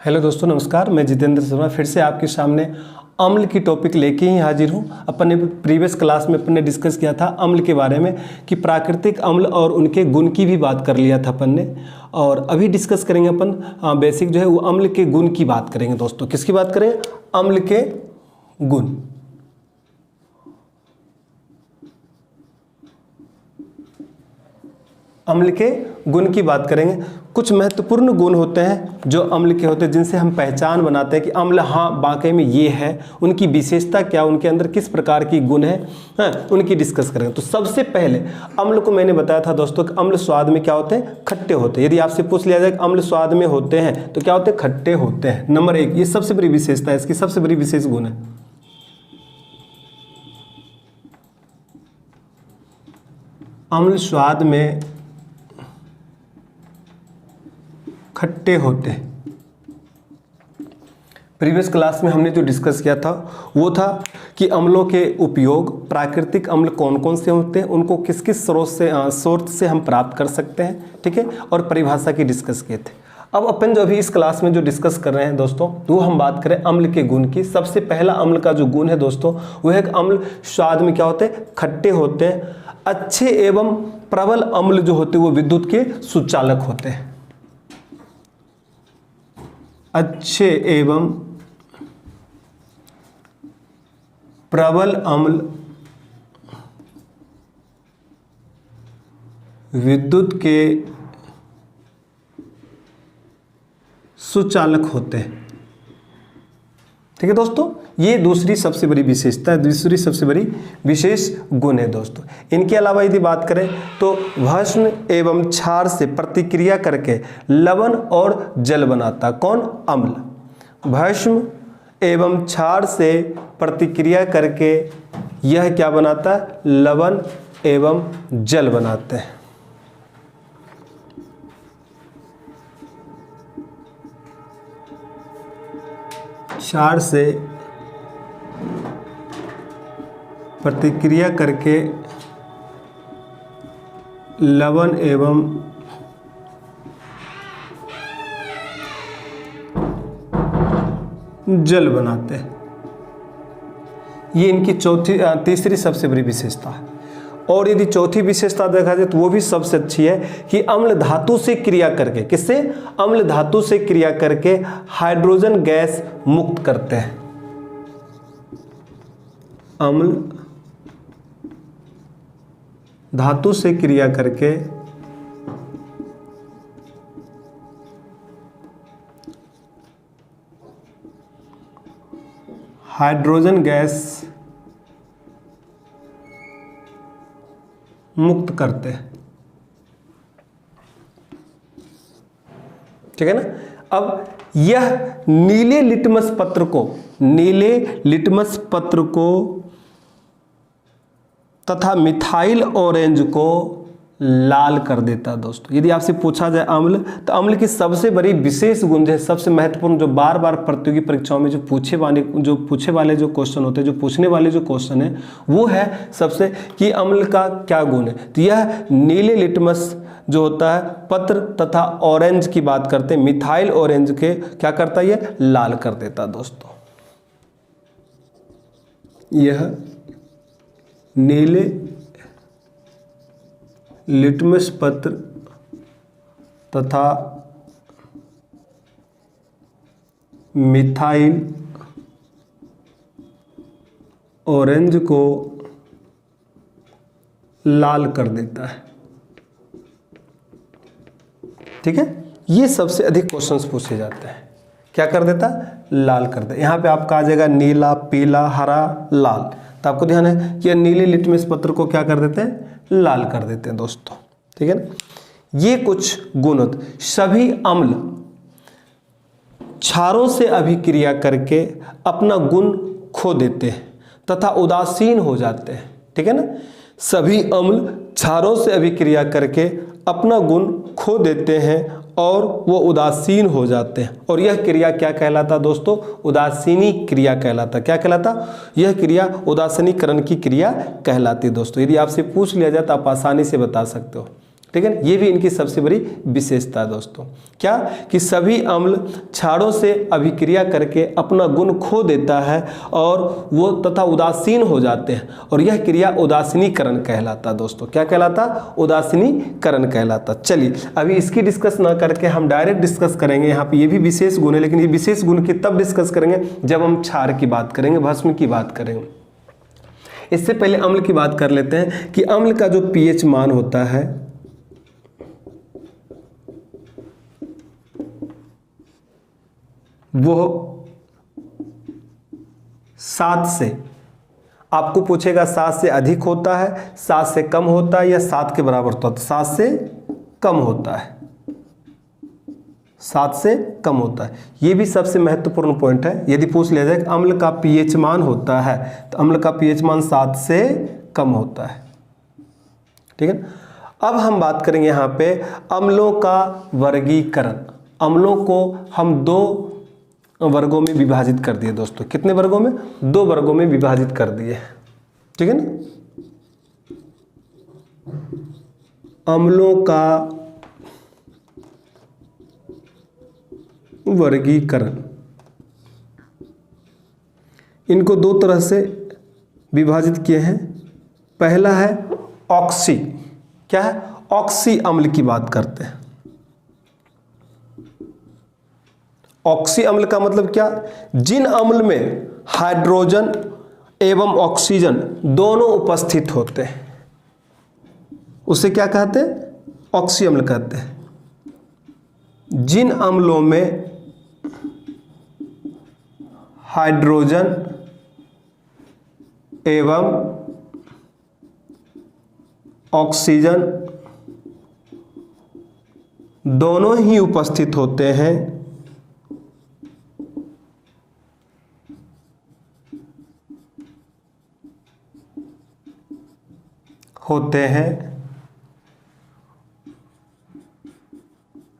Hello दोस्तों, नमस्कार। मैं जितेंद्र शर्मा फिर से आपके सामने अम्ल की टॉपिक लेके ही हाजिर हूँ। अपन ने प्रीवियस क्लास में अपन ने डिस्कस किया था अम्ल के बारे में कि प्राकृतिक अम्ल और उनके गुण की भी बात कर लिया था अपन ने। और अभी डिस्कस करेंगे अपन बेसिक जो है वो अम्ल के गुण की बात करेंगे। दोस्तों किसकी बात करें? अम्ल के गुण। अम्ल के गुण की बात करेंगे। कुछ महत्वपूर्ण गुण होते हैं जो अम्ल के होते हैं, जिनसे हम पहचान बनाते हैं कि अम्ल हाँ वाकई में ये है। उनकी विशेषता क्या, उनके अंदर किस प्रकार की गुण है, उनकी डिस्कस करेंगे। तो सबसे पहले अम्ल को मैंने बताया था दोस्तों कि अम्ल स्वाद में क्या होते हैं? खट्टे होते हैं। यदि आपसे पूछ लिया जाए कि अम्ल स्वाद में होते हैं तो क्या होते हैं? खट्टे होते हैं। नंबर 1, ये सबसे बड़ी विशेषता है, इसकी सबसे बड़ी विशेष गुण है। अम्ल स्वाद में खट्टे होते हैं। प्रीवियस क्लास में हमने जो डिस्कस किया था वो था कि अम्लों के उपयोग, प्राकृतिक अम्ल कौन कौन से होते हैं, उनको किस किस स्रोत से हम प्राप्त कर सकते हैं, ठीक है, और परिभाषा की डिस्कस किए थे। अब अपन जो अभी इस क्लास में जो डिस्कस कर रहे हैं दोस्तों, वो हम बात करें अम्ल के गुण की। सबसे पहला अम्ल का जो गुण है दोस्तों वो है कि अम्ल स्वाद में क्या होते हैं? खट्टे होते हैं। अच्छे एवं प्रबल अम्ल जो होते हैं वो विद्युत के सुचालक होते हैं। अच्छे एवं प्रबल अम्ल विद्युत के सुचालक होते हैं। ठीक है दोस्तों, ये दूसरी सबसे बड़ी विशेषता है, दूसरी सबसे बड़ी विशेष गुण है दोस्तों। इनके अलावा यदि बात करें तो भस्म एवं क्षार से प्रतिक्रिया करके लवण और जल बनाता। कौन? अम्ल। भस्म एवं क्षार से प्रतिक्रिया करके यह क्या बनाता है? लवण एवं जल बनाते हैं। क्षार से प्रतिक्रिया करके लवण एवं जल बनाते हैं। ये इनकी तीसरी सबसे बड़ी विशेषता है। और यदि चौथी विशेषता देखा जाए तो वो भी सबसे अच्छी है कि अम्ल धातु से क्रिया करके, किससे? अम्ल धातु से क्रिया करके हाइड्रोजन गैस मुक्त करते हैं। अम्ल धातु से क्रिया करके हाइड्रोजन गैस मुक्त करते हैं। ठीक है ना। अब यह नीले लिटमस पत्र को तथा मिथाइल ऑरेंज को लाल कर देता है दोस्तों। यदि आपसे पूछा जाए अम्ल, तो अम्ल की सबसे बड़ी विशेष गुण है, सबसे महत्वपूर्ण, जो बार बार प्रतियोगी परीक्षाओं में जो पूछने वाले जो क्वेश्चन होते हैं, जो पूछने वाले जो क्वेश्चन है वो है सबसे कि अम्ल का क्या गुण है। तो यह नीले लिटमस जो होता है पत्र तथा ऑरेंज की बात करते हैं, मिथाइल ऑरेंज के क्या करता है? यह लाल कर देता है दोस्तों। यह नीले लिटमस पत्र तथा मिथाइल ऑरेंज को लाल कर देता है। ठीक है, ये सबसे अधिक क्वेश्चंस पूछे जाते हैं। क्या कर देता? लाल कर दे। यहाँ पे आपका आ जाएगा नीला, पीला, हरा, लाल। तो आपको ध्यान है कि नीले लिटमस पत्र को क्या कर देते हैं? लाल कर देते हैं दोस्तों। ठीक है ना। ये कुछ गुण होते। सभी अम्ल क्षारों से अभिक्रिया करके अपना गुण खो देते हैं तथा उदासीन हो जाते हैं। ठीक है ना। सभी अम्ल क्षारों से अभिक्रिया करके अपना गुण खो देते हैं और वो उदासीन हो जाते हैं। और यह क्रिया क्या कहलाता दोस्तों? उदासीनी क्रिया कहलाता। क्या कहलाता? यह क्रिया उदासीनीकरण की क्रिया कहलाती दोस्तों। यदि आपसे पूछ लिया जाए तो आप आसानी से बता सकते हो ठीक है ना। ये भी इनकी सबसे बड़ी विशेषता है दोस्तों, क्या कि सभी अम्ल क्षारों से अभिक्रिया करके अपना गुण खो देता है और वो तथा उदासीन हो जाते हैं, और यह क्रिया उदासीनीकरण कहलाता है दोस्तों। क्या कहलाता? उदासीनीकरण कहलाता। चलिए अभी इसकी डिस्कस ना करके हम डायरेक्ट डिस्कस करेंगे। यहाँ पे ये भी विशेष गुण है, लेकिन ये विशेष गुण की तब डिस्कस करेंगे जब हम क्षार की बात करेंगे, भस्म की बात करेंगे। इससे पहले अम्ल की बात कर लेते हैं कि अम्ल का जो pH मान होता है वो 7 से, आपको पूछेगा 7 से अधिक होता है, 7 से कम होता है या 7 के बराबर होता है? तो 7 से कम होता है, 7 से कम होता है। ये भी सबसे महत्वपूर्ण पॉइंट है। यदि पूछ लिया जाए कि अम्ल का pH मान होता है, तो अम्ल का pH मान 7 से कम होता है, ठीक है। अब हम बात करेंगे यहाँ पे अम्लों का वर्गीकरण। अम्लों को हम 2 वर्गों में विभाजित कर दिए दोस्तों। कितने वर्गों में? 2 वर्गों में विभाजित कर दिए, ठीक है ना। अम्लों का वर्गीकरण, इनको 2 तरह से विभाजित किए हैं। पहला है ऑक्सी, क्या है? ऑक्सी अम्ल की बात करते हैं। ऑक्सी अम्ल का मतलब क्या? जिन अम्ल में हाइड्रोजन एवं ऑक्सीजन दोनों उपस्थित होते हैं उसे क्या कहते हैं? ऑक्सी अम्ल कहते हैं। जिन अम्लों में हाइड्रोजन एवं ऑक्सीजन दोनों ही उपस्थित होते हैं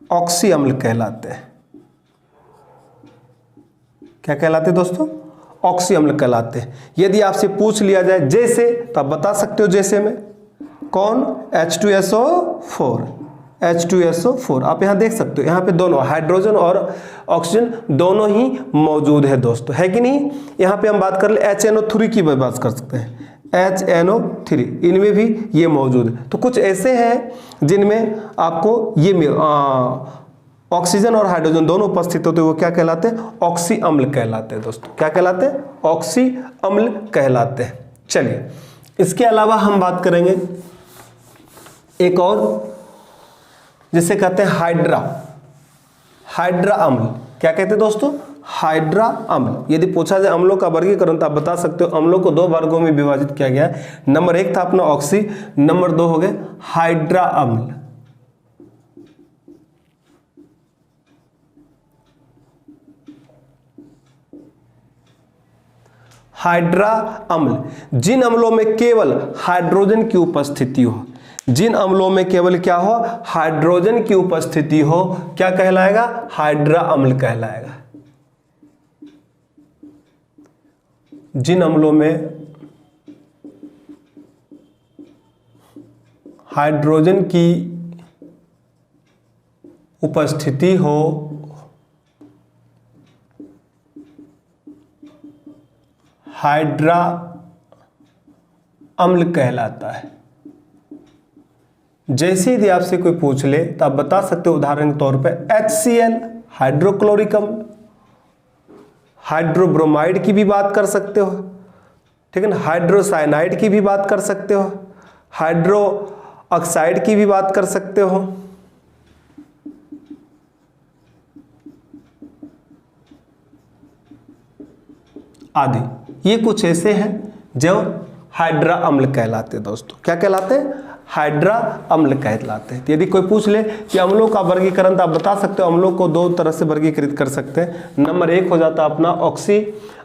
ऑक्सी अम्ल कहलाते हैं। क्या कहलाते हैं दोस्तों? ऑक्सी अम्ल कहलाते हैं। यदि आपसे पूछ लिया जाए जैसे, तो आप बता सकते हो जैसे में कौन? H2SO4, H2SO4 आप यहां देख सकते हो। यहां पे दोनों हाइड्रोजन और ऑक्सीजन दोनों ही मौजूद है दोस्तों, है कि नहीं। यहां पे हम बात कर ले HNO3 की बात कर सकते हैं, HNO3, इनमें भी ये मौजूद है। तो कुछ ऐसे हैं जिनमें आपको ये ऑक्सीजन और हाइड्रोजन दोनों उपस्थित होते हैं, वो क्या कहलाते हैं? ऑक्सी अम्ल कहलाते हैं दोस्तों। क्या कहलाते हैं? ऑक्सी अम्ल कहलाते हैं। चलिए इसके अलावा हम बात करेंगे एक और, जिसे कहते हैं हाइड्रा अम्ल। क्या कहते हैं दोस्तों? हाइड्रा अम्ल। यदि पूछा जाए अम्लों का वर्गीकरण, तो आप बता सकते हो अम्लों को 2 वर्गों में विभाजित किया गया है। नंबर 1 था अपना ऑक्सी, नंबर 2 हो गए हाइड्रा अम्ल। हाइड्रा अम्ल जिन अम्लों में केवल हाइड्रोजन की उपस्थिति हो, जिन अम्लों में केवल क्या हो? हाइड्रोजन की उपस्थिति हो, क्या कहलाएगा? हाइड्रा अम्ल कहलाएगा। जिन अम्लों में हाइड्रोजन की उपस्थिति हो, हाइड्रा अम्ल कहलाता है। जैसे यदि आपसे कोई पूछ ले तो आप बता सकते हो उदाहरण के तौर पे HCl हाइड्रोक्लोरिक अम्ल, हाइड्रोब्रोमाइड की भी बात कर सकते हो, ठीक है ना, हाइड्रोसाइनाइड की भी बात कर सकते हो, हाइड्रो ऑक्साइड की भी बात कर सकते हो। आदि ये कुछ ऐसे हैं जो हाइड्रा अम्ल कहलाते हैं दोस्तों। क्या कहलाते हैं? हाइड्रा अम्ल कहलाते हैं। यदि कोई पूछ ले कि अम्लों का वर्गीकरण, तो आप बता सकते हो अम्लों को 2 तरह से वर्गीकृत कर सकते हैं। नंबर 1 हो जाता है अपना ऑक्सी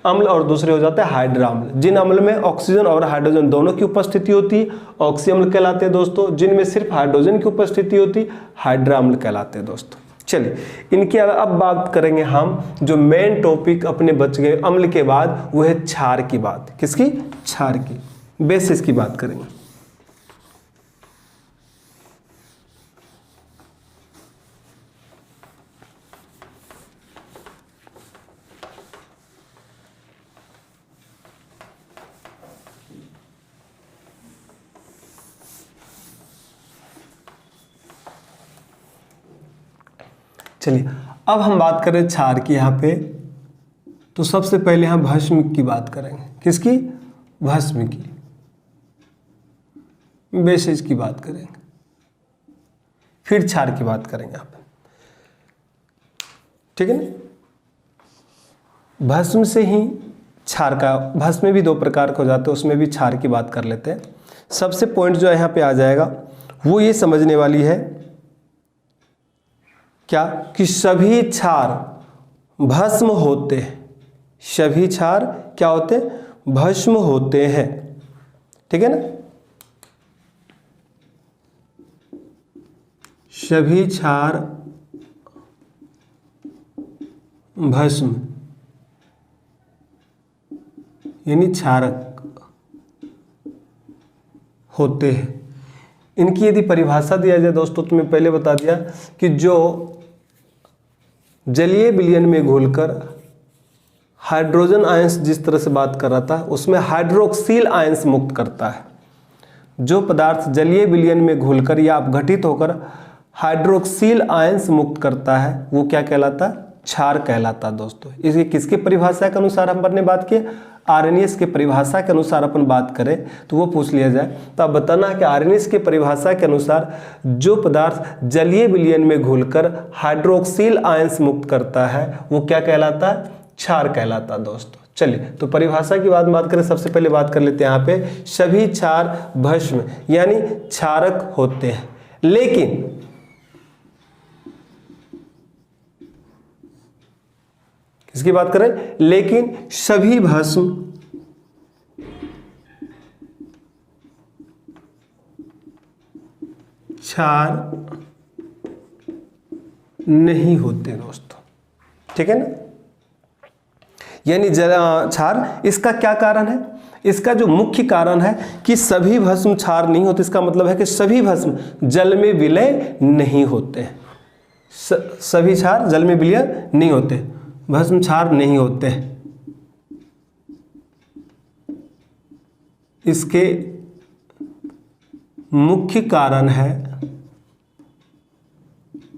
अम्ल और दूसरे हो जाते हैं हाइड्रा अम्ल। जिन अम्ल में ऑक्सीजन और हाइड्रोजन दोनों की उपस्थिति होती है ऑक्सी अम्ल कहलाते हैं दोस्तों। जिनमें सिर्फ हाइड्रोजन की उपस्थिति होती हाइड्रा अम्ल कहलाते हैं दोस्तों। चलिए इनकी अब बात करेंगे हम, जो मेन टॉपिक अपने बच गए अम्ल के बाद, वो है क्षार की बात। किसकी? क्षार की, बेसिस की बात करेंगे। चलिए अब हम बात करें क्षार की यहाँ पे, तो सबसे पहले हम भस्म की बात करेंगे। किसकी? भस्म की, बेसिस की बात करेंगे, फिर क्षार की बात करेंगे यहाँ पे, ठीक है ना। भस्म से ही क्षार का, भस्म में भी दो प्रकार के हो जाते हैं, उसमें भी क्षार की बात कर लेते हैं। सबसे पॉइंट जो यहाँ पे आ जाएगा वो ये समझने वाली है क्या, कि सभी क्षार भस्म होते हैं। सभी क्षार क्या होते हैं? भस्म होते हैं, ठीक है ना। सभी क्षार भस्म यानी क्षारक होते हैं। इनकी यदि परिभाषा दिया जाए दोस्तों, तो मैं पहले बता दिया कि जो जलीय विलयन में घुलकर हाइड्रोजन आयंस, जिस तरह से बात कर रहा था, उसमें हाइड्रोक्सिल आयंस मुक्त करता है। जो पदार्थ जलीय विलयन में घुलकर या अपघटित होकर हाइड्रोक्सिल आयंस मुक्त करता है वो क्या कहलाता है? क्षार कहलाता है दोस्तों। इसकी किसकी परिभाषा के अनुसार हम ने बात की? आर्हेनियस के परिभाषा के अनुसार अपन बात करें तो वो पूछ लिया जाए तो आप बताना है कि आर्हेनियस के परिभाषा के अनुसार जो पदार्थ जलीय विलयन में घुलकर हाइड्रोक्सिल आयंस मुक्त करता है वो क्या कहलाता है? क्षार कहलाता है दोस्तों। चलिए तो परिभाषा की बात करें, सबसे पहले बात कर लेते हैं यहाँ पे, सभी क्षार भस्म यानी क्षारक होते हैं। लेकिन किसकी बात करें? लेकिन सभी भस्म क्षार नहीं होते दोस्तों, ठीक है ना। यानी क्षार, इसका क्या कारण है? इसका जो मुख्य कारण है कि सभी भस्म क्षार नहीं होते। इसका मतलब है कि सभी भस्म जल में विलय नहीं होते। सभी क्षार जल में विलय नहीं होते, भस्म क्षार नहीं होते। इसके मुख्य कारण है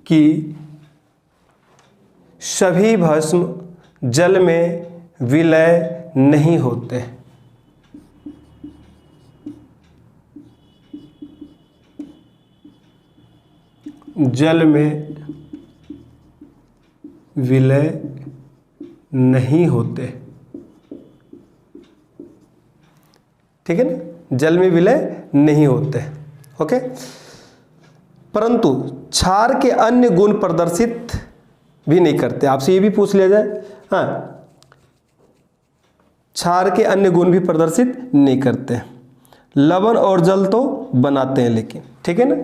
कि सभी भस्म जल में विलय नहीं होते। जल में विलय नहीं होते, ठीक है ना, जल में विलय नहीं होते। ओके, परंतु क्षार के अन्य गुण प्रदर्शित भी नहीं करते। आपसे ये भी पूछ लिया जाए, हाँ, क्षार के अन्य गुण भी प्रदर्शित नहीं करते। लवण और जल तो बनाते हैं लेकिन, ठीक है ना।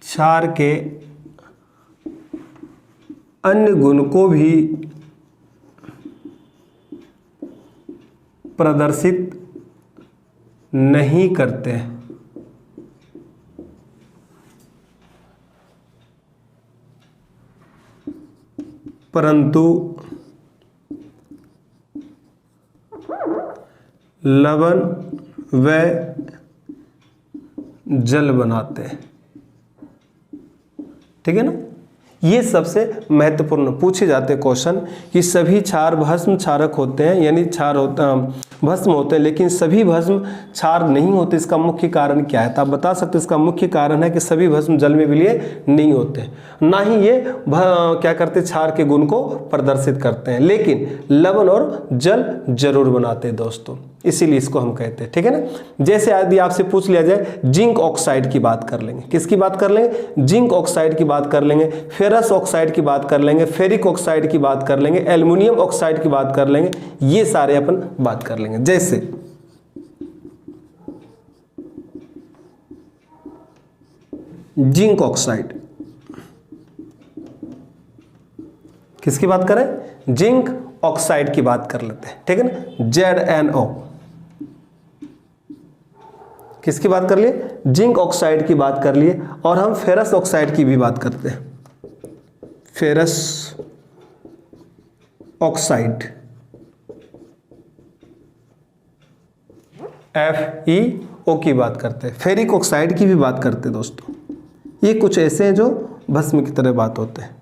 क्षार के अन्य गुण को भी प्रदर्शित नहीं करते, परंतु लवण व जल बनाते हैं, ठीक है ना। ये सबसे महत्वपूर्ण पूछे जाते क्वेश्चन कि सभी क्षार भस्म क्षारक होते हैं, यानी क्षार होता भस्म होते हैं, लेकिन सभी भस्म क्षार नहीं होते। इसका मुख्य कारण क्या है? तो आप बता सकते हैं इसका मुख्य कारण है कि सभी भस्म जल में विलय नहीं होते, ना ही ये क्या करते क्षार के गुण को प्रदर्शित करते हैं, लेकिन लवण और जल जरूर बनाते हैं दोस्तों, इसीलिए इसको हम कहते हैं, ठीक है ना। जैसे यदि आपसे पूछ लिया जाए जिंक ऑक्साइड की बात कर लेंगे, किसकी बात कर लेंगे? जिंक ऑक्साइड की बात कर लेंगे, फेरस ऑक्साइड की बात कर लेंगे, फेरिक ऑक्साइड की बात कर लेंगे, एल्युमिनियम ऑक्साइड की बात कर लेंगे, ये सारे अपन बात कर लेंगे। जैसे जिंक ऑक्साइड, किसकी बात करें? जिंक ऑक्साइड की बात कर लेते हैं, ठीक है ना, ZnO। किसकी बात कर लिए? जिंक ऑक्साइड की बात कर लिए। और हम फेरस ऑक्साइड की भी बात करते हैं, फेरस ऑक्साइड, FeO, O की बात करते हैं, फेरिक ऑक्साइड की भी बात करते हैं दोस्तों। ये कुछ ऐसे हैं जो भस्म की तरह बात होते हैं।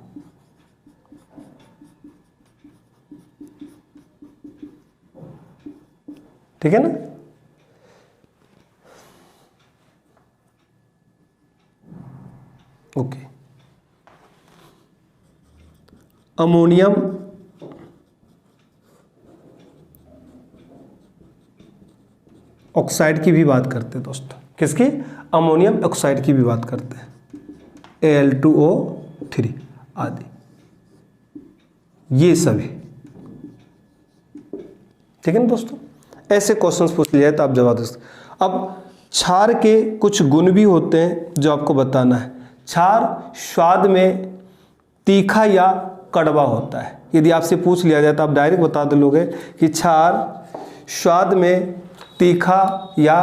ठीक है ना। ओके, अमोनियम ऑक्साइड की भी बात करते हैं दोस्तों। किसकी? अमोनियम ऑक्साइड की भी बात करते हैं, Al2O3 आदि, ये सभी। ठीक है ना दोस्तों। ऐसे क्वेश्चंस पूछ लिया तो आप जवाब दे सकते। अब क्षार के कुछ गुण भी होते हैं जो आपको बताना है। क्षार स्वाद में तीखा या कड़वा होता है। यदि आपसे पूछ लिया जाए तो आप डायरेक्ट बता दोगे कि क्षार स्वाद में तीखा या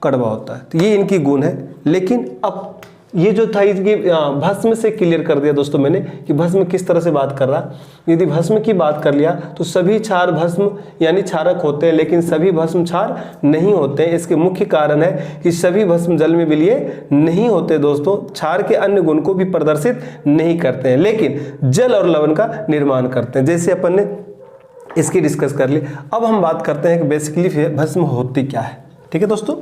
कड़वा होता है। तो ये इनकी गुण है। लेकिन अब ये जो था इसकी भस्म से क्लियर कर दिया दोस्तों मैंने कि भस्म किस तरह से बात कर रहा। यदि भस्म की बात कर लिया तो सभी क्षार भस्म यानी क्षारक होते हैं, लेकिन सभी भस्म क्षार नहीं होते हैं। इसके मुख्य कारण है कि सभी भस्म जल में विलीय नहीं होते दोस्तों, क्षार के अन्य गुण को भी प्रदर्शित नहीं करते हैं, लेकिन जल और लवण का निर्माण करते हैं। जैसे अपन ने इसकी डिस्कस कर ली। अब हम बात करते हैं कि बेसिकली भस्म होती क्या है। ठीक है दोस्तों।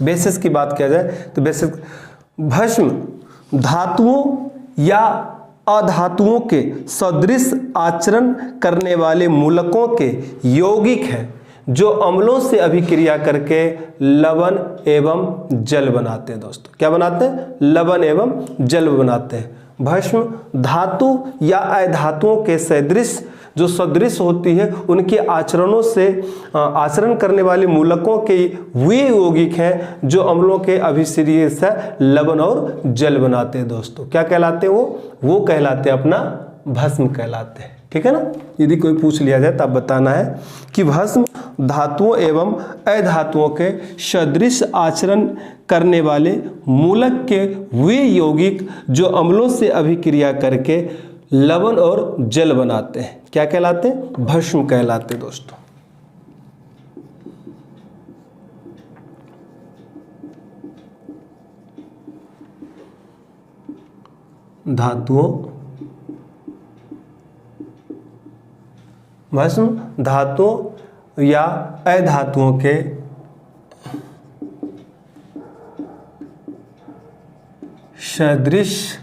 बेसिस की बात किया जाए तो बेसिस भस्म धातुओं या अधातुओं के सदृश आचरण करने वाले मूलकों के यौगिक हैं जो अम्लों से अभिक्रिया करके लवण एवं जल बनाते हैं दोस्तों। क्या बनाते हैं? लवण एवं जल बनाते हैं। भस्म धातु या अधातुओं के सदृश जो सदृश होती है उनके आचरणों से आचरण करने वाले मूलकों के वे यौगिक हैं जो अम्लों के अभिक्रिया से लवण और जल बनाते हैं दोस्तों। क्या कहलाते हैं वो कहलाते हैं अपना भस्म कहलाते हैं। ठीक है ना। यदि कोई पूछ लिया जाए तो आप बताना है कि भस्म धातुओं एवं अधातुओं के सदृश आचरण करने वाले मूलक के वे यौगिक जो अम्लों से अभिक्रिया करके लवण और जल बनाते हैं। क्या कहलाते हैं? भस्म कहलाते हैं दोस्तों। धातुओं भस्म धातुओं या अधातुओं के सदृश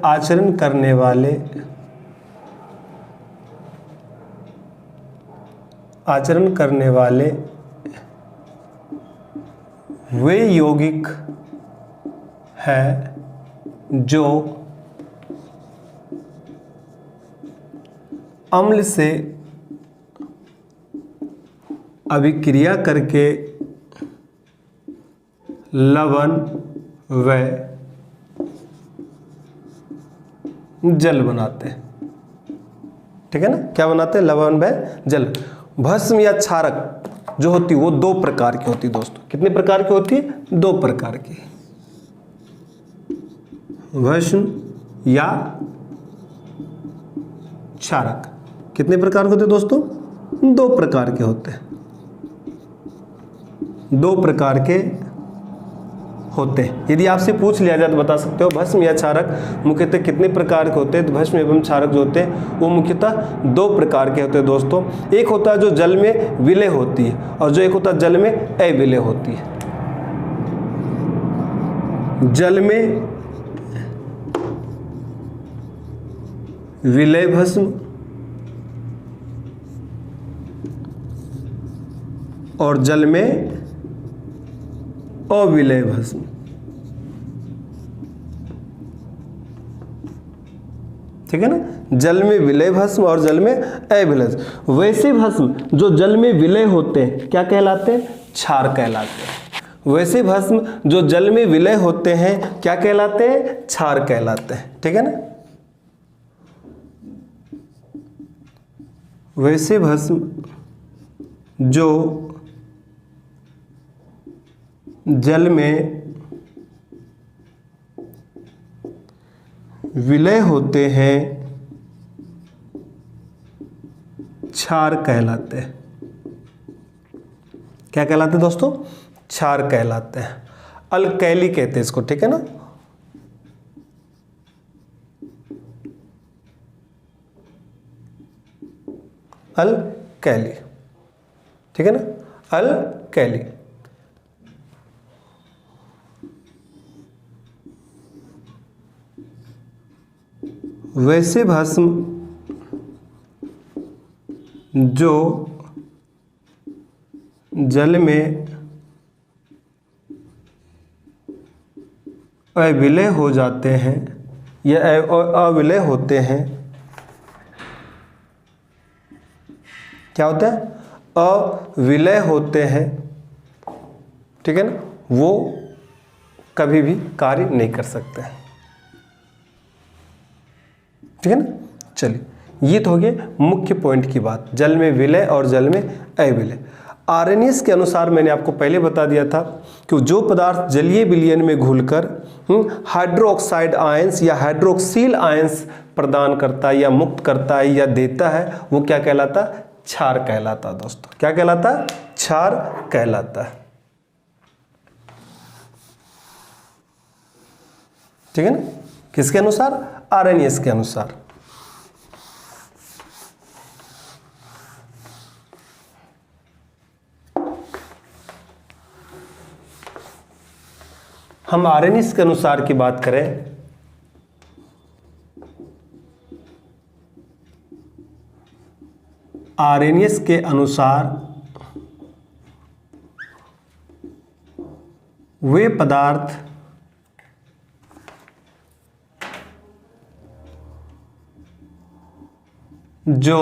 आचरण करने वाले वे यौगिक हैं जो अम्ल से अभिक्रिया करके लवण व जल बनाते हैं। ठीक है ना। क्या बनाते हैं? लवण व जल। भस्म या क्षारक जो होती है वो दो प्रकार की होती है दोस्तों। कितने प्रकार की होती है? दो प्रकार की। भस्म या क्षारक कितने प्रकार के होते हैं दोस्तों? दो प्रकार के होते हैं। दो प्रकार के होते हैं। यदि आपसे पूछ लिया जाए तो बता सकते हो भस्म या क्षारक मुख्यतः कितने प्रकार के होते हैं। तो भस्म एवं क्षारक जो होते हैं वो मुख्यतः दो प्रकार के होते हैं दोस्तों। एक होता है जो जल में विलय होती है और जो एक होता है जल में अविलय होती है। जल में विलय भस्म और जल में अविलय भस्म। ठीक है ना। जल में विलय भस्म और जल में अविलय। वैसे भस्म जो जल में विलय होते हैं क्या कहलाते हैं? क्षार कहलाते हैं। वैसे भस्म जो जल में विलय होते हैं क्या कहलाते हैं? क्षार कहलाते हैं। ठीक है ना। वैसे भस्म जो जल में विलय होते हैं क्षार कहलाते हैं। क्या कहलाते हैं दोस्तों? क्षार कहलाते हैं। अल्कैली कहते हैं इसको, ठीक है ना। अल्कैली, ठीक है ना, अल्कैली। वैसे भस्म जो जल में अविलय हो जाते हैं या अविलय होते हैं, क्या होता है? अविलय होते हैं, ठीक है ना, वो कभी भी कार्य नहीं कर सकते हैं, ठीक है ना। चलिए, ये तो हो गया मुख्य पॉइंट की बात, जल में विलय और जल में अविलय। आर्हेनियस के अनुसार मैंने आपको पहले बता दिया था कि जो पदार्थ जलीय विलयन में घुलकर हाइड्रोक्साइड आयंस या हाइड्रोक्सिल आयंस प्रदान करता है या मुक्त करता है या देता है, वो क्या कहलाता है? क्षार कहलाता है दोस्तों। क्या कहलाता है? क्षार कहलाता है, ठीक है ना। किसके अनुसार? आर्हेनियस के अनुसार। हम आर्हेनियस के अनुसार की बात करें, आर्हेनियस के अनुसार वे पदार्थ जो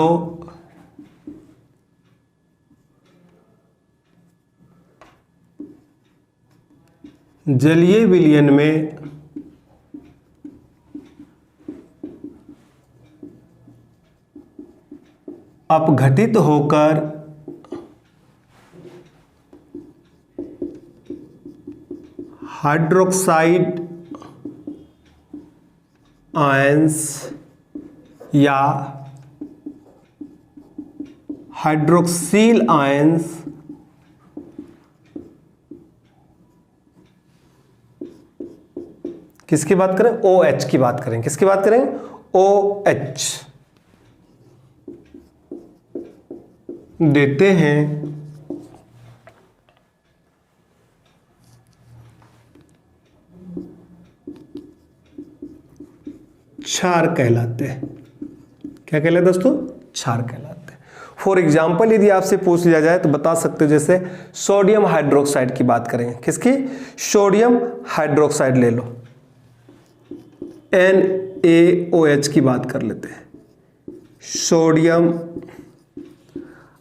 जलीय विलयन में अपघटित होकर हाइड्रोक्साइड आयंस या हाइड्रोक्सिल आयंस किसकी बात करें? OH की बात करें। किसकी बात करें? OH देते हैं, क्षार कहलाते हैं। क्या कहलाते हैं दोस्तों? क्षार कहलाते हैं। फॉर एग्जाम्पल यदि आपसे पूछ लिया जाए तो बता सकते हो, जैसे सोडियम हाइड्रोक्साइड की बात करेंगे। किसकी? सोडियम हाइड्रोक्साइड ले लो, NaOH की बात कर लेते हैं। सोडियम,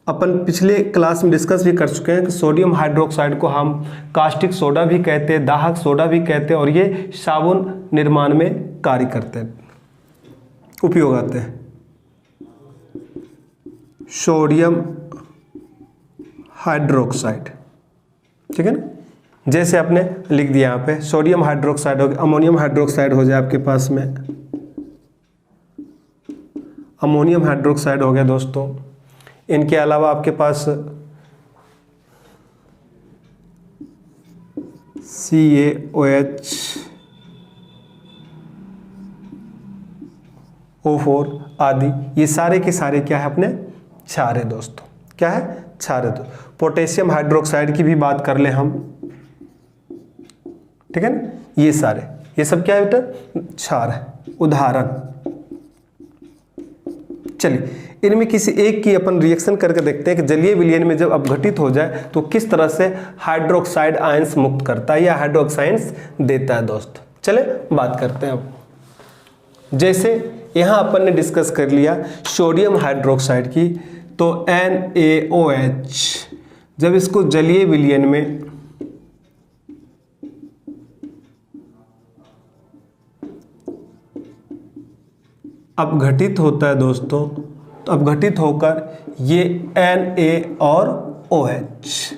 अपन पिछले क्लास में डिस्कस भी कर चुके हैं कि सोडियम हाइड्रोक्साइड को हम कास्टिक सोडा भी कहते हैं, दाहक सोडा भी कहते हैं, और ये साबुन निर्माण में कार्य करते हैं, उपयोग आते हैं। सोडियम हाइड्रोक्साइड, ठीक है ना। जैसे आपने लिख दिया यहाँ पे सोडियम हाइड्रोक्साइड हो गया, अमोनियम हाइड्रोक्साइड हो जाए आपके पास में, अमोनियम हाइड्रोक्साइड हो गया दोस्तों। इनके अलावा आपके पास CaOH, O4 आदि, ये सारे के सारे क्या है? अपने क्षार है दोस्तों। क्या है? क्षार है। तो पोटेशियम हाइड्रोक्साइड की भी बात कर ले हम, ठीक है ना। ये सारे, ये सब क्या है बेटा? क्षार है। उदाहरण, चलिए इनमें किसी एक की अपन रिएक्शन करके देखते हैं कि जलीय विलयन में जब अपघटित हो जाए तो किस तरह से हाइड्रोक्साइड आयंस मुक्त करता है या हाइड्रोक्साइड्स देता है दोस्त। चले बात करते हैं अब। जैसे यहाँ अपन ने डिस्कस कर लिया सोडियम हाइड्रोक्साइड की, तो NaOH जब इसको जलीय विलयन में अपघटित होता है दोस्तों, तो अपघटित होकर ये Na और OH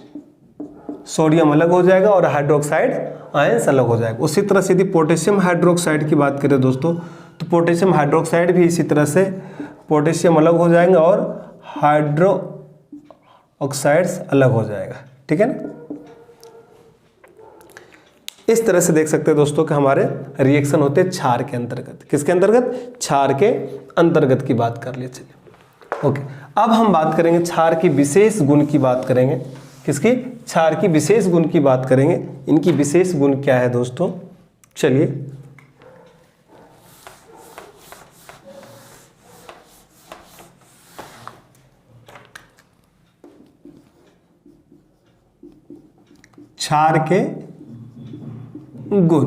सोडियम अलग हो जाएगा और हाइड्रोक्साइड आयंस अलग हो जाएगा। उसी तरह से यदि पोटेशियम हाइड्रोक्साइड की बात करें दोस्तों, तो पोटेशियम हाइड्रोक्साइड भी इसी तरह से पोटेशियम अलग हो जाएंगे और हाइड्रो ऑक्साइड्स अलग हो जाएगा, ठीक है ना। इस तरह से देख सकते हैं दोस्तों कि हमारे रिएक्शन होते हैं क्षार के अंतर्गत। किसके अंतर्गत? क्षार के अंतर्गत की बात कर लिए। चलिए ओके, अब हम बात करेंगे क्षार की विशेष गुण की बात करेंगे। किसकी? क्षार की विशेष गुण की बात करेंगे। इनकी विशेष गुण क्या है दोस्तों? चलिए क्षार के गुण,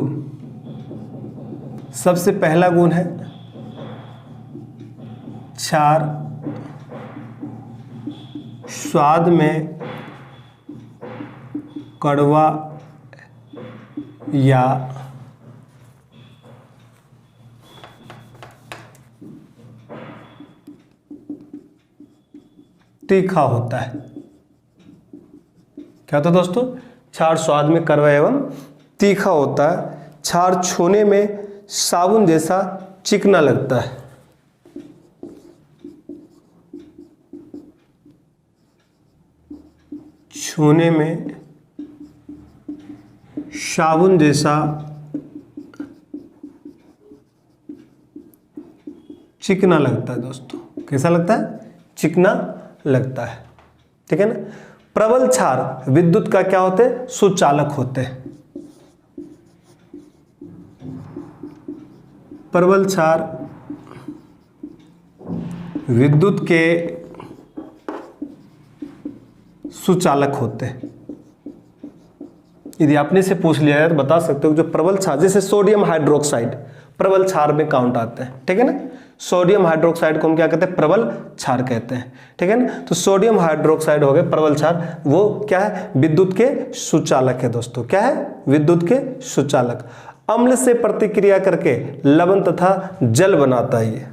सबसे पहला गुण है क्षार स्वाद में कड़वा या तीखा होता है। क्या होता है दोस्तों? क्षार स्वाद में कड़वा एवं तीखा होता है। क्षार छूने में साबुन जैसा चिकना लगता है। छूने में साबुन जैसा चिकना लगता है दोस्तों। कैसा लगता है? चिकना लगता है, ठीक है ना। प्रबल क्षार विद्युत का क्या होते हैं? सुचालक होते हैं। प्रबल क्षार विद्युत के सुचालक होते हैं। यदि आपने से पूछ लिया है तो बता सकते हो जो प्रबल क्षार, जैसे सोडियम हाइड्रोक्साइड प्रबल क्षार में काउंट आते हैं, ठीक है ना। सोडियम हाइड्रोक्साइड को हम क्या कहते हैं? प्रबल क्षार कहते हैं, ठीक है ना। तो सोडियम हाइड्रोक्साइड हो गए प्रबल क्षार, वो क्या है? विद्युत के सुचालक है दोस्तों। क्या है? विद्युत के सुचालक। अम्ल से प्रतिक्रिया करके लवण तथा जल बनाता है ये।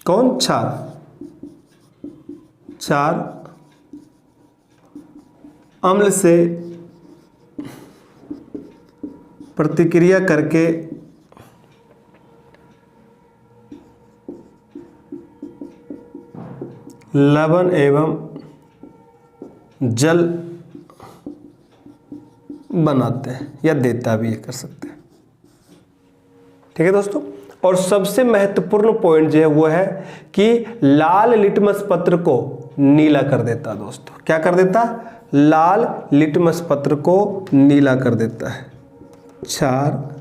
कौन? क्षार। क्षार अम्ल से प्रतिक्रिया करके लवण एवं जल बनाते हैं या देता भी, ये कर सकते हैं, ठीक है दोस्तों। और सबसे महत्वपूर्ण पॉइंट जो है वो है कि लाल लिटमस पत्र को नीला कर देता है दोस्तों। क्या कर देता? लाल लिटमस पत्र को नीला कर देता है। क्षार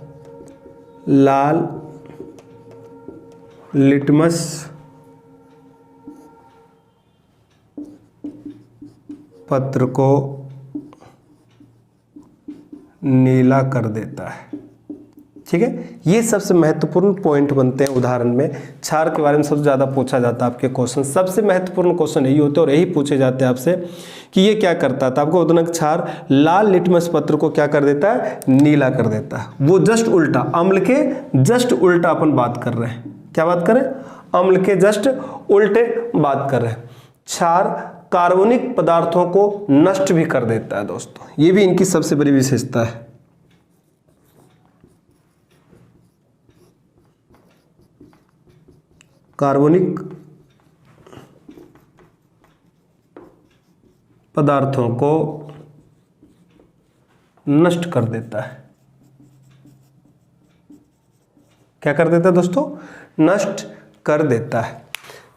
लाल लिटमस पत्र को नीला कर देता है, ठीक है। ये सबसे महत्वपूर्ण पॉइंट बनते हैं उदाहरण में। क्षार के बारे में सबसे ज़्यादा पूछा जाता है आपके क्वेश्चन, सबसे महत्वपूर्ण क्वेश्चन यही होते हैं और यही पूछे जाते हैं आपसे कि ये क्या करता है। तो आपको बता दें क्षार लाल लिटमस पत्र को क्या कर देता है? नीला कर देता है। वो जस्ट उल्टा, अम्ल के जस्ट उल्टा अपन बात कर रहे हैं। क्या बात कर रहे हैं? अम्ल के जस्ट उल्टे बात कर रहे हैं। क्षार कार्बनिक पदार्थों को नष्ट भी कर देता है दोस्तों। ये भी इनकी सबसे बड़ी विशेषता है। कार्बनिक पदार्थों को नष्ट कर देता है। क्या कर देता है दोस्तों? नष्ट कर देता है।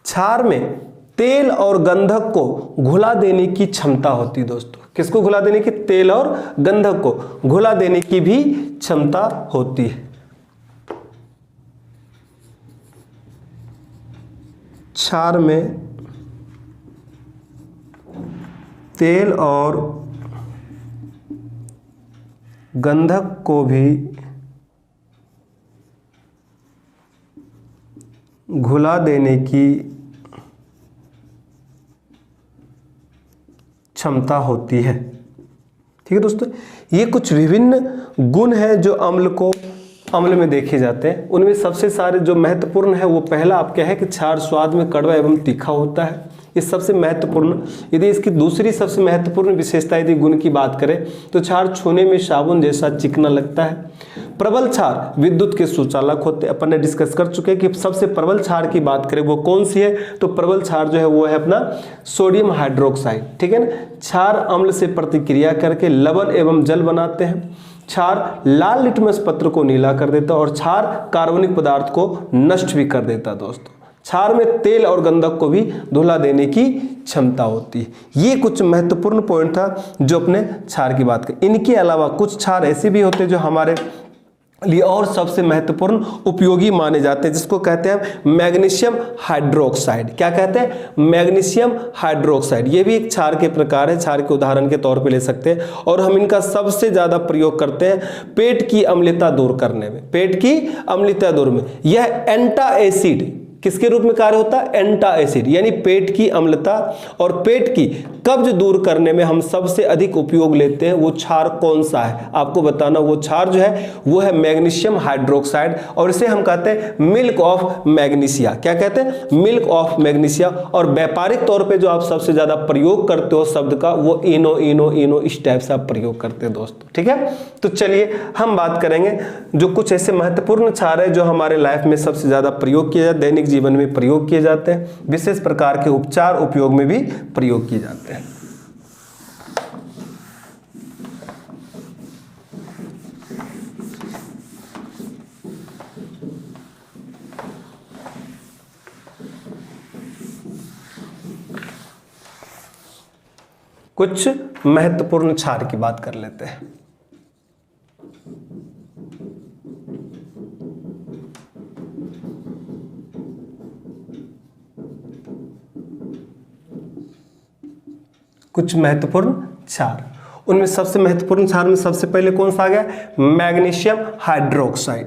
क्षार में तेल और गंधक को घुला देने की क्षमता होती है दोस्तों। किसको घुला देने की? तेल और गंधक को घुला देने की भी क्षमता होती है। क्षार में तेल और गंधक को भी घुला देने की क्षमता होती है, ठीक है दोस्तों। ये कुछ विभिन्न गुण हैं जो अम्ल में देखे जाते हैं। उनमें सबसे सारे जो महत्वपूर्ण है वो पहला आप क्या है कि क्षार स्वाद में कड़वा एवं तीखा होता है। ये सबसे महत्वपूर्ण। यदि इसकी दूसरी सबसे महत्वपूर्ण विशेषता यदि गुण की बात करें तो क्षार छूने में साबुन जैसा चिकना लगता है। प्रबल क्षार विद्युत के सुचालक होते हैं। अपन ने डिस्कस कर चुके हैं कि सबसे प्रबल क्षार की बात करें वो कौन सी है, तो प्रबल क्षार जो है वो है अपना सोडियम हाइड्रोक्साइड, ठीक है ना। क्षार अम्ल से प्रतिक्रिया करके लवण एवं जल बनाते हैं। क्षार लाल लिटमस पत्र को नीला कर देता है और क्षार कार्बनिक पदार्थ को नष्ट भी कर देता है दोस्तों। क्षार में तेल और गंधक को भी धुला देने की क्षमता होती है। ये कुछ महत्वपूर्ण पॉइंट था जो अपने क्षार की बात करें। इनके अलावा कुछ क्षार ऐसे भी होते हैं जो हमारे लिए और सबसे महत्वपूर्ण उपयोगी माने जाते हैं, जिसको कहते हैं मैग्नीशियम हाइड्रोक्साइड। क्या कहते हैं? Magnesium hydroxide. ये भी एक क्षार के प्रकार है, क्षार के उदाहरण के तौर पे ले सकते हैं। और हम इनका सबसे ज्यादा प्रयोग करते हैं पेट की अम्लता दूर करने में। पेट की अम्लता दूर में यह एंटा एसिड किसके रूप में कार्य होता है? एंटा एसिड, यानी पेट की अम्लता और पेट की कब्ज दूर करने में हम सबसे अधिक उपयोग लेते हैं। वो क्षार कौन सा है आपको बताना। वो क्षार जो है वो है मैग्नीशियम हाइड्रोक्साइड, और इसे हम कहते हैं मिल्क ऑफ मैग्नीशिया। क्या कहते हैं? Milk of magnesia. और व्यापारिक तौर पे जो आप सबसे ज्यादा प्रयोग करते हो शब्द का, वो इनो इनो इनो इस टाइप से आप प्रयोग करते हैं दोस्तों, ठीक है। तो चलिए हम बात करेंगे जो कुछ ऐसे महत्वपूर्ण क्षार है जो हमारे लाइफ में सबसे ज्यादा प्रयोग किया जाता है, दैनिक जीवन में प्रयोग किए जाते हैं, विशेष प्रकार के उपचार उपयोग में भी प्रयोग किए जाते हैं। कुछ महत्वपूर्ण क्षार की बात कर लेते हैं। कुछ महत्वपूर्ण क्षार, उनमें सबसे महत्वपूर्ण क्षार में सबसे पहले कौन सा आ गया? Magnesium hydroxide.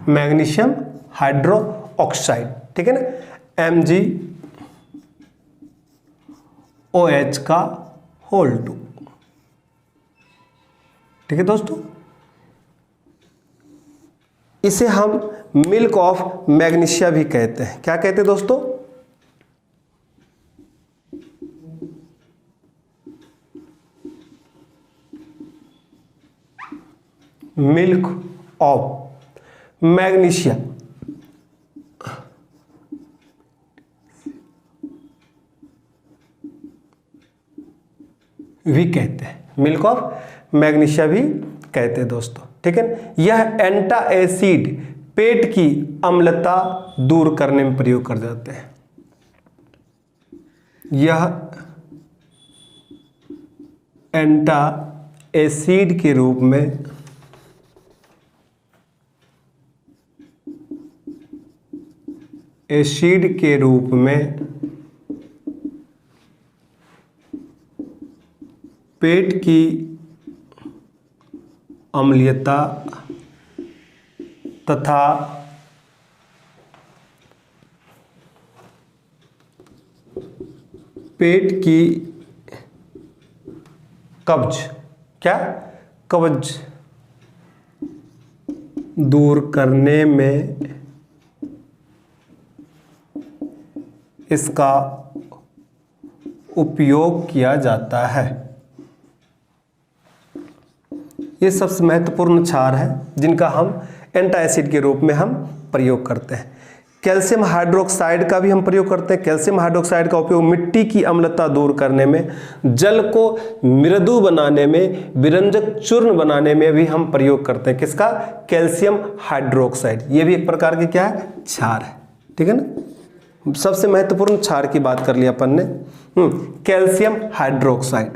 Magnesium hydro oxide, ठीक है ना, MgOH का होल 2, ठीक है दोस्तों। इसे हम मिल्क ऑफ मैग्नीशिया भी कहते हैं। क्या कहते हैं दोस्तों? मिल्क ऑफ मैग्नीशिया भी कहते हैं, मिल्क ऑफ मैग्नीशिया भी कहते हैं दोस्तों, ठीक है। यह एंटा एसिड पेट की अम्लता दूर करने में प्रयोग कर जाते हैं। यह एंटा एसिड के रूप में पेट की अम्लीयता तथा पेट की कब्ज दूर करने में इसका उपयोग किया जाता है। ये सबसे महत्वपूर्ण क्षार है जिनका हम एंटा एसिड के रूप में हम प्रयोग करते हैं। कैल्शियम हाइड्रोक्साइड का भी हम प्रयोग करते हैं। कैल्शियम हाइड्रोक्साइड का उपयोग मिट्टी की अम्लता दूर करने में, जल को मृदु बनाने में, विरंजक चूर्ण बनाने में भी हम प्रयोग करते हैं। किसका? Calcium hydroxide. ये भी एक प्रकार के क्या है? क्षार है, ठीक है ना। सबसे महत्वपूर्ण क्षार की बात कर लिया अपन ने, कैल्शियम हाइड्रोक्साइड।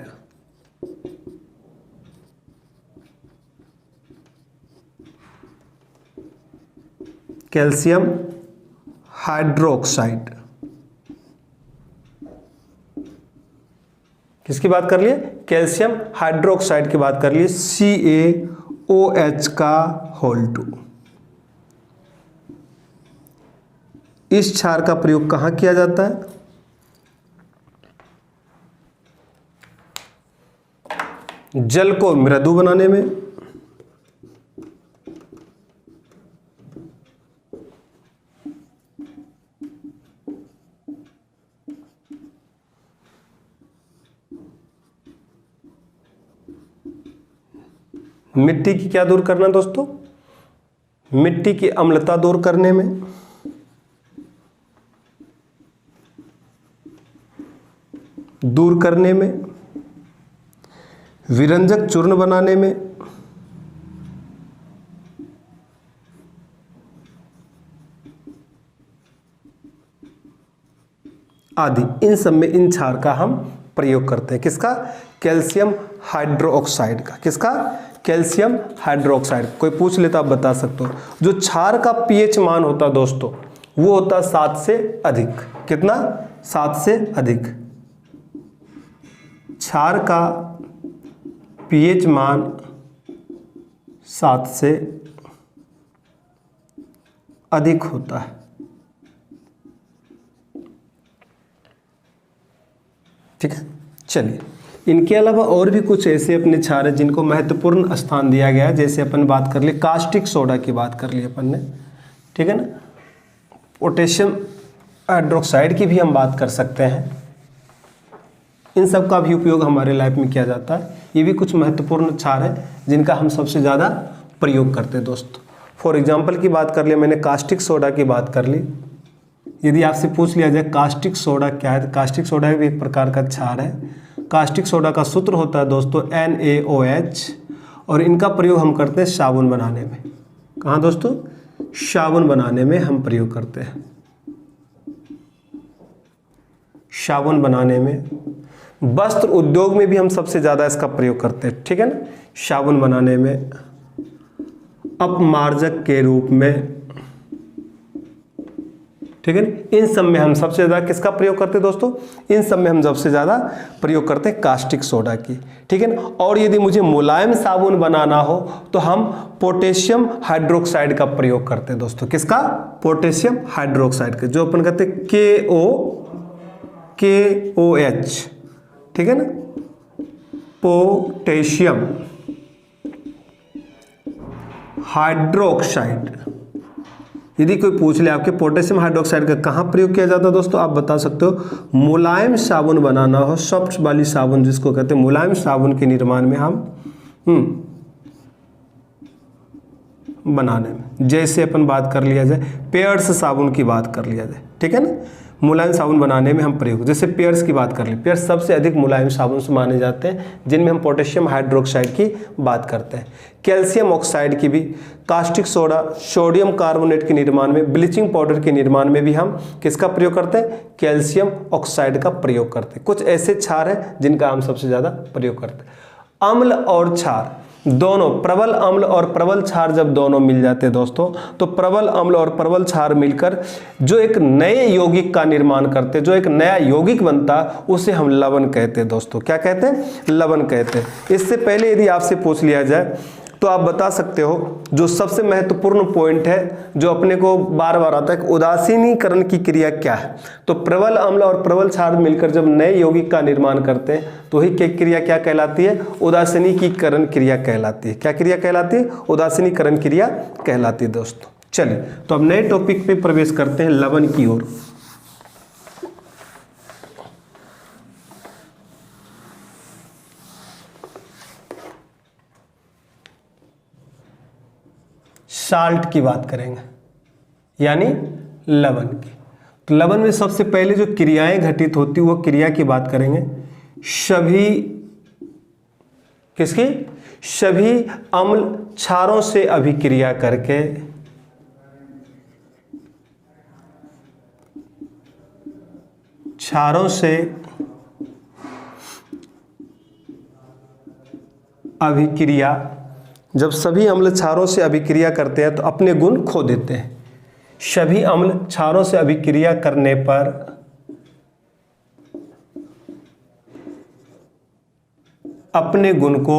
कैल्शियम हाइड्रोक्साइड किसकी बात कर लिए? कैल्शियम हाइड्रोक्साइड की बात कर लिए, CaOH का होल 2। इस क्षार का प्रयोग कहां किया जाता है? जल को मृदु बनाने में, मिट्टी की क्या दूर करना दोस्तों, मिट्टी की अम्लता दूर करने में, विरंजक चूर्ण बनाने में, आदि, इन सब में इन क्षार का हम प्रयोग करते हैं। किसका, कैल्शियम हाइड्रोक्साइड का। किसका, कैल्शियम हाइड्रोक्साइड। कोई पूछ लेता आप बता सकते हो। जो क्षार का पीएच मान होता दोस्तों वो होता 7 से अधिक। कितना, 7 से अधिक। क्षार का पीएच मान 7 से अधिक होता है। ठीक है, चलिए इनके अलावा और भी कुछ ऐसे अपने क्षार हैं जिनको महत्वपूर्ण स्थान दिया गया है। जैसे अपन बात कर लिए कास्टिक सोडा की बात कर ली अपन ने, ठीक है ना। पोटेशियम हाइड्रोक्साइड की भी हम बात कर सकते हैं। इन सब का भी उपयोग हमारे लाइफ में किया जाता है। ये भी कुछ महत्वपूर्ण क्षार है जिनका हम सबसे ज़्यादा प्रयोग करते हैं दोस्तों। फॉर एग्जाम्पल की बात कर लिया मैंने, कास्टिक सोडा की बात कर ली। यदि आपसे पूछ लिया जाए कास्टिक सोडा क्या है, तो कास्टिक सोडा भी एक प्रकार का क्षार है। कास्टिक सोडा का सूत्र होता है दोस्तों NaOH, और इनका प्रयोग हम करते हैं साबुन बनाने में। कहाँ दोस्तों, साबुन बनाने में हम प्रयोग करते हैं। साबुन बनाने में, वस्त्र उद्योग में भी हम सबसे ज़्यादा इसका प्रयोग करते हैं। ठीक है ना, साबुन बनाने में, अपमार्जक के रूप में, ठीक है। इन सब में हम सबसे ज़्यादा किसका प्रयोग करते हैं दोस्तों, इन सब में हम सबसे ज़्यादा प्रयोग करते हैं कास्टिक सोडा की। ठीक है ना। और यदि मुझे मुलायम साबुन बनाना हो तो हम पोटेशियम हाइड्रोक्साइड का प्रयोग करते हैं दोस्तों। किसका, पोटेशियम हाइड्रोक्साइड का, जो अपन कहते हैं KOH। ठीक है ना, पोटेशियम हाइड्रोक्साइड। यदि कोई पूछ ले आपके पोटेशियम हाइड्रोक्साइड का कहाँ प्रयोग किया जाता है दोस्तों, आप बता सकते हो मुलायम साबुन बनाना हो, सॉफ्ट वाली साबुन जिसको कहते हैं, मुलायम साबुन के निर्माण में हम बनाने में। जैसे अपन बात कर लिया जाए पेयर्स साबुन की बात कर लिया जाए, ठीक है ना, मुलायम साबुन बनाने में हम प्रयोग, जैसे पेयर्स की बात कर ली, पेयर्स सबसे अधिक मुलायम साबुन से माने जाते हैं जिनमें हम पोटेशियम हाइड्रोक्साइड की बात करते हैं। कैल्शियम ऑक्साइड की भी, कास्टिक सोडा, सोडियम कार्बोनेट के निर्माण में, ब्लीचिंग पाउडर के निर्माण में भी हम किसका प्रयोग करते हैं, कैल्शियम ऑक्साइड का प्रयोग करते हैं। कुछ ऐसे क्षार हैं जिनका हम सबसे ज़्यादा प्रयोग करते हैं। अम्ल और क्षार दोनों, प्रबल अम्ल और प्रबल क्षार जब दोनों मिल जाते हैं दोस्तों, तो प्रबल अम्ल और प्रबल क्षार मिलकर जो एक नए यौगिक का निर्माण करते हैं, जो एक नया यौगिक बनता है, उसे हम लवण कहते हैं दोस्तों। क्या कहते हैं, लवण कहते हैं। इससे पहले यदि आपसे पूछ लिया जाए तो आप बता सकते हो जो सबसे महत्वपूर्ण पॉइंट है जो अपने को बार बार आता है, उदासीनीकरण की क्रिया क्या है। तो प्रबल अम्ल और प्रबल क्षार मिलकर जब नए यौगिक का निर्माण करते हैं तो ही क्या क्रिया क्या कहलाती है, उदासीनीकरण क्रिया कहलाती है। क्या क्रिया कहलाती है, उदासीनीकरण क्रिया कहलाती है दोस्तों। चलिए तो अब नए टॉपिक पे प्रवेश करते हैं, लवण की ओर। साल्ट की बात करेंगे, यानी लवण की। तो लवण में सबसे पहले जो क्रियाएं घटित होती वो क्रिया की बात करेंगे। सभी किसकी, सभी अम्ल क्षारों से अभिक्रिया करके क्षारों से अभिक्रिया, जब सभी अम्ल क्षारों से अभिक्रिया करते हैं तो अपने गुण खो देते हैं। सभी अम्ल क्षारों से अभिक्रिया करने पर अपने गुण को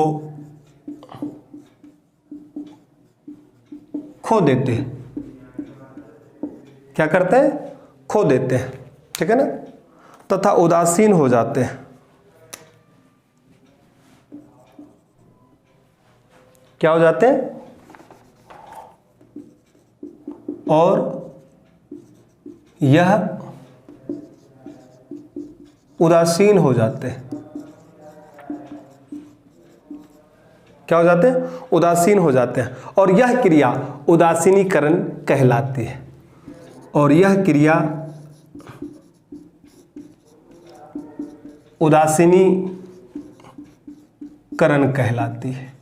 खो देते हैं। क्या करते हैं, खो देते हैं। ठीक है ना, तथा उदासीन हो जाते हैं। क्या हो जाते हैं, और यह उदासीन हो जाते हैं। क्या हो जाते हैं, उदासीन हो जाते हैं। और यह क्रिया उदासीनीकरण कहलाती है। और यह क्रिया उदासीनीकरण कहलाती है।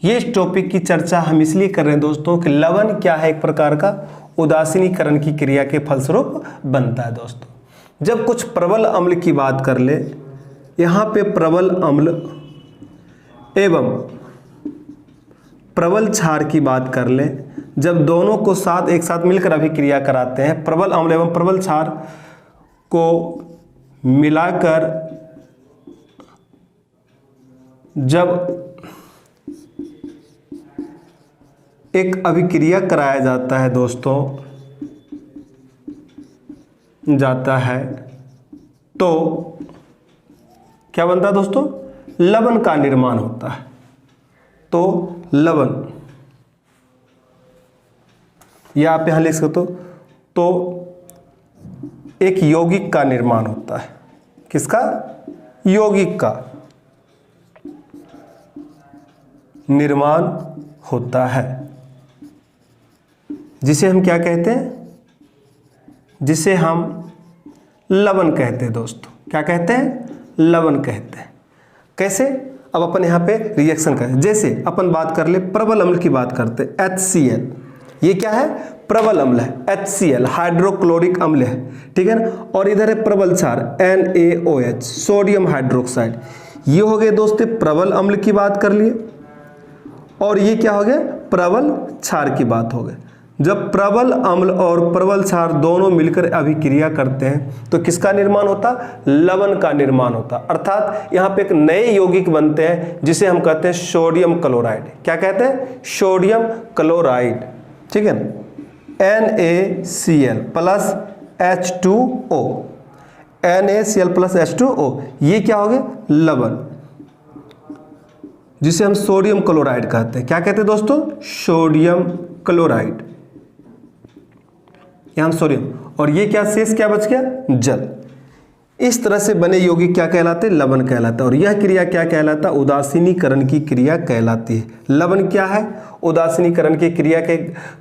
ये इस टॉपिक की चर्चा हम इसलिए कर रहे हैं दोस्तों कि लवण क्या है, एक प्रकार का उदासीनीकरण की क्रिया के फलस्वरूप बनता है दोस्तों। जब कुछ प्रबल अम्ल की बात कर ले, यहाँ पे प्रबल अम्ल एवं प्रबल क्षार की बात कर ले, जब दोनों को एक साथ मिलकर अभिक्रिया कराते हैं, प्रबल अम्ल एवं प्रबल क्षार को मिलाकर जब एक अभिक्रिया कराया जाता है दोस्तों, तो क्या बनता है दोस्तों, लवण का निर्माण होता है। तो लवण, या आप यहां लिख सकते हो, तो एक यौगिक का निर्माण होता है। किसका, यौगिक का निर्माण होता है, जिसे हम क्या कहते हैं, जिसे हम लवण कहते हैं दोस्तों। क्या कहते हैं, लवण कहते हैं। कैसे, अब अपन यहाँ पे रिएक्शन करें। जैसे अपन बात कर ले, प्रबल अम्ल की बात करते हैं, HCl, ये क्या है, प्रबल अम्ल है, HCl हाइड्रोक्लोरिक अम्ल है, ठीक है ना। और इधर है प्रबल क्षार NaOH सोडियम हाइड्रोक्साइड। ये हो गए दोस्तों प्रबल अम्ल की बात कर लिए, और ये क्या हो गया, प्रबल क्षार की बात हो गई। जब प्रबल अम्ल और प्रबल क्षार दोनों मिलकर अभिक्रिया करते हैं तो किसका निर्माण होता, लवण का निर्माण होता। अर्थात यहाँ पे एक नए यौगिक बनते हैं जिसे हम कहते हैं सोडियम क्लोराइड। क्या कहते हैं, सोडियम क्लोराइड, ठीक है ना। NaCl plus H2O, NaCl plus H2O, ये क्या हो गया, लवण, जिसे हम सोडियम क्लोराइड कहते हैं। क्या कहते हैं दोस्तों, सोडियम क्लोराइड, यहां सोडियम, और ये क्या शेष क्या बच गया, जल। इस तरह से बने यौगिक क्या कहलाते हैं, लवण कहलाता है। और यह क्रिया क्या कहलाता है, उदासीनीकरण की क्रिया कहलाती है। लवण क्या है, उदासीनीकरण की क्रिया के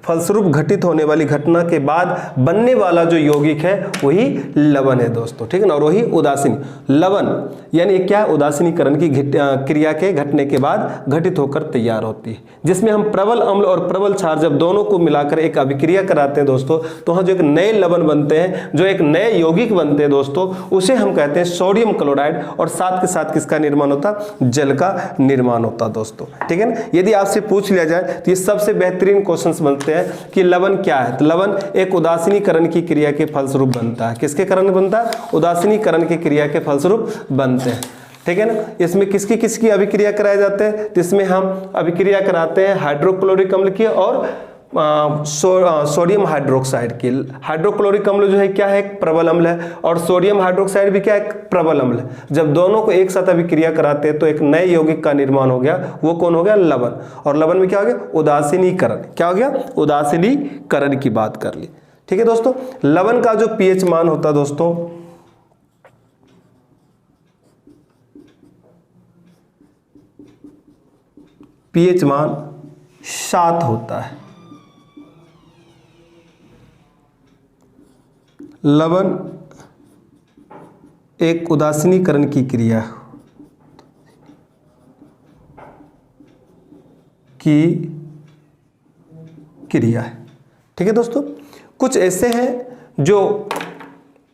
फलस्वरूप घटित होने वाली घटना के बाद बनने वाला जो यौगिक है वही लवण है दोस्तों, ठीक है ना। और वही उदासीन लवण यानी क्या, उदासीनीकरण की क्रिया के घटने के बाद घटित होकर तैयार होती है, जिसमें हम प्रबल अम्ल और प्रबल क्षार जब दोनों को मिलाकर एक अभिक्रिया कराते हैं दोस्तों, तो वहाँ जो एक नए लवण बनते हैं, जो एक नए यौगिक बनते हैं दोस्तों, उसे हम कहते हैं सोडियम क्लोराइड। और साथ के साथ किसका निर्माण होता, जल का निर्माण होता दोस्तों, ठीक है ना। यदि आपसे पूछ लिया जाए तो ये सबसे बेहतरीन क्वेश्चंस बनते हैं कि लवण क्या है, तो लवण एक उदासीनीकरण की क्रिया के फलस्वरूप बनता है। किसके कारण बनता है, उदासीनीकरण की क्रिया के फलस्वरूप बनते हैं, ठीक है ना। इसमें किसकी किसकी अभिक्रिया कराए जाते हैं, तो इसमें हम अभिक्रिया कराते हैं हाइड्रोक्लोरिक अम्ल की और सोडियम हाइड्रोक्साइड की। हाइड्रोक्लोरिक अम्ल जो है क्या है, एक प्रबल अम्ल है, और सोडियम हाइड्रोक्साइड भी क्या है, एक प्रबल अम्ल है। जब दोनों को एक साथ अभिक्रिया कराते हैं तो एक नए यौगिक का निर्माण हो गया, वो कौन हो गया, लवण। और लवण में क्या हो गया, उदासीनीकरण। क्या हो गया, उदासीनीकरण की बात कर ली, ठीक है दोस्तों। लवण का जो पीएच मान होता है दोस्तों, पीएच मान 7 होता है। लवण एक उदासीनीकरण की क्रिया है, ठीक है दोस्तों। कुछ ऐसे हैं जो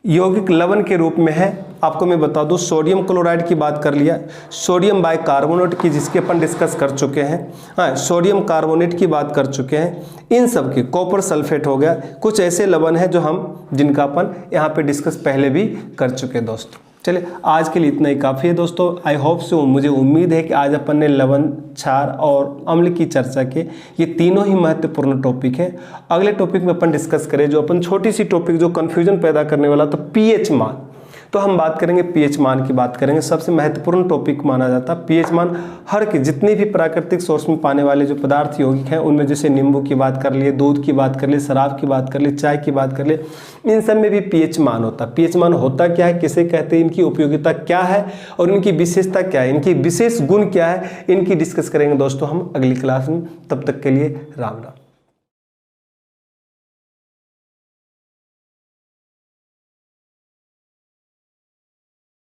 यौगिक लवण के रूप में है। आपको मैं बता दूं, सोडियम क्लोराइड की बात कर लिया, सोडियम बाइकार्बोनेट की जिसके अपन डिस्कस कर चुके हैं, हाँ सोडियम कार्बोनेट की बात कर चुके हैं, इन सब की कॉपर सल्फेट हो गया। कुछ ऐसे लवण हैं जो हम जिनका अपन यहाँ पे डिस्कस पहले भी कर चुके हैं दोस्तों। चलिए आज के लिए इतना ही काफ़ी है दोस्तों। आई होप सो, मुझे उम्मीद है कि आज अपन ने लवण, क्षार और अम्ल की चर्चा की। ये तीनों ही महत्वपूर्ण टॉपिक है। अगले टॉपिक में अपन डिस्कस करें जो अपन छोटी सी टॉपिक जो कन्फ्यूजन पैदा करने वाला, तो पीएच मान। तो हम बात करेंगे पीएच मान की बात करेंगे। सबसे महत्वपूर्ण टॉपिक माना जाता है पीएच मान। हर के जितने भी प्राकृतिक सोर्स में पाने वाले जो पदार्थ यौगिक हैं उनमें, जैसे नींबू की बात कर लिए, दूध की बात कर लिए, शराब की बात कर लिए, चाय की बात कर लिए, इन सब में भी पीएच मान होता है। पीएच मान होता क्या है, किसे कहते हैं, इनकी उपयोगिता क्या है और इनकी विशेषता क्या है, इनकी विशेष गुण क्या है, इनकी डिस्कस करेंगे दोस्तों हम अगली क्लास में। तब तक के लिए राम राम।